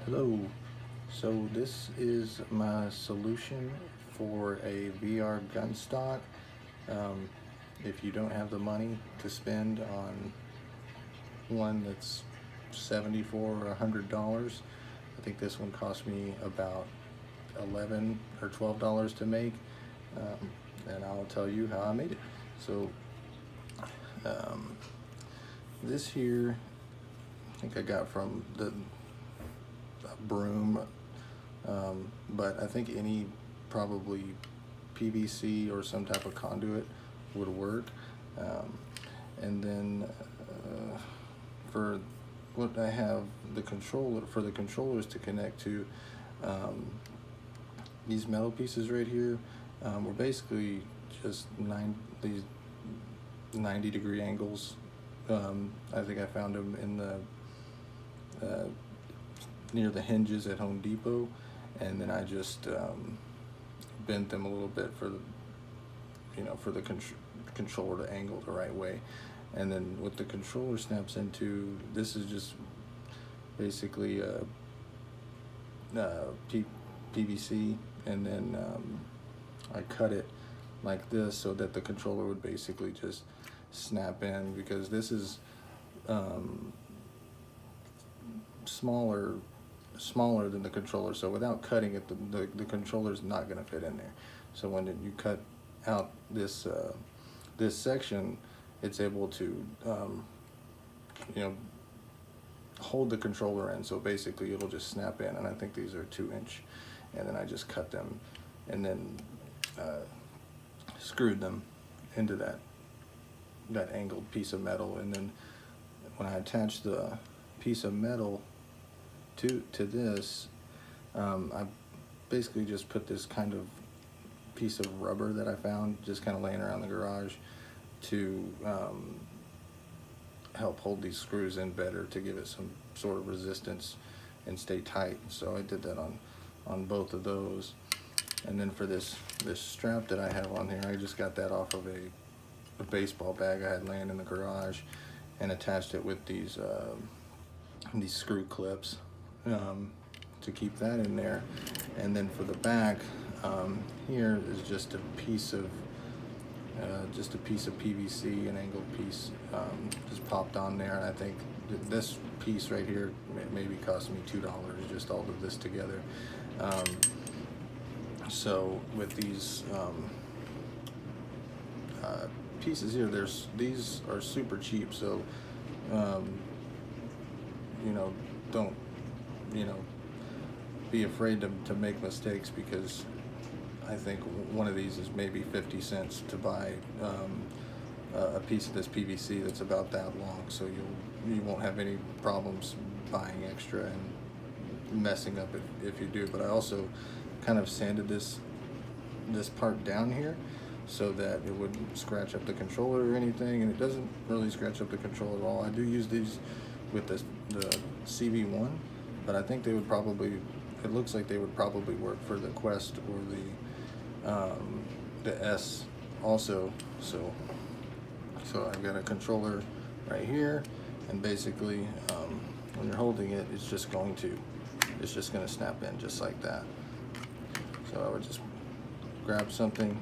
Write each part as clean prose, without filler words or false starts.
Hello. So this is my solution for a VR gun stock. Um, if you don't have the money to spend on one that's 74 or $100, I think this one cost me about 11 or $12 to make, and I'll tell you how I made it. So um, this here, I think I got from the Broom, but I think any probably PVC or some type of conduit would work. Um, and then for what I have the controllers to connect to, um, these metal pieces right here were basically just these 90-degree angles. I think I found them in the near the hinges at Home Depot, and then I just bent them a little bit for the controller to angle the right way. And then what the controller snaps into, this is just basically PVC, and then I cut it like this so that the controller would basically just snap in, because this is smaller than the controller, so without cutting it, the controller is not going to fit in there. So when you cut out this this section, it's able to hold the controller in, so basically it'll just snap in. And I think these are 2-inch, and then I just cut them and then screwed them into that angled piece of metal. And then when I attach the piece of metal to this, I basically just put this kind of piece of rubber that I found just kind of laying around the garage to help hold these screws in better, to give it some sort of resistance and stay tight. So I did that on both of those. And then for this strap that I have on here, I just got that off of a baseball bag I had laying in the garage, and attached it with these screw clips to keep that in there. And then for the back, here is just a piece of PVC, an angled piece, just popped on there. And I think this piece right here maybe cost me $2, just all of this together. So with these pieces here, these are super cheap. So don't be afraid to make mistakes, because I think one of these is maybe 50 cents to buy a piece of this PVC that's about that long. So you won't have any problems buying extra and messing up if you do. But I also kind of sanded this part down here so that it wouldn't scratch up the controller or anything, and it doesn't really scratch up the controller at all. I do use these with the CV1, but I think they would probably, it looks like they would probably work for the Quest or the S also. So I've got a controller right here, and basically when you're holding it, it's just going to snap in just like that. So I would just grab something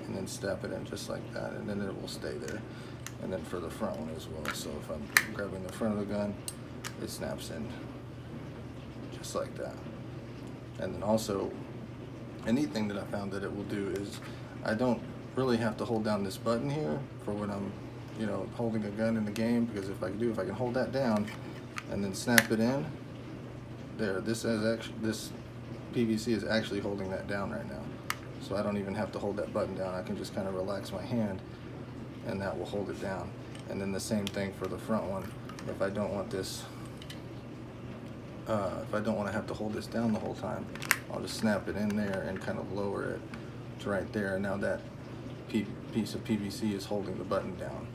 and then step it in just like that, and then it will stay there. And then for the front one as well. So if I'm grabbing the front of the gun, it snaps in just like that. And then also, a neat thing that I found that it will do is I don't really have to hold down this button here for when I'm holding a gun in the game, because if I can hold that down and then snap it in there, this PVC is actually holding that down right now. So I don't even have to hold that button down. I can just kind of relax my hand, and that will hold it down. And then the same thing for the front one. If I don't want this, if I don't want to have to hold this down the whole time, I'll just snap it in there and kind of lower it to right there. And now that piece of PVC is holding the button down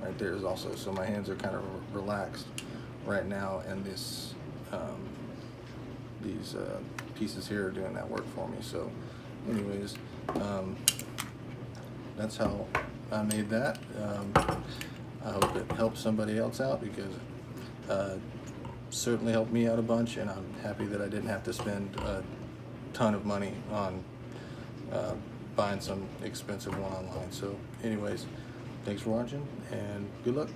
right there is also. So my hands are kind of relaxed right now, and these pieces here are doing that work for me. So anyways, that's how I made that. I hope it helps somebody else out, because certainly helped me out a bunch, and I'm happy that I didn't have to spend a ton of money on buying some expensive one online. So anyways, thanks for watching, and good luck.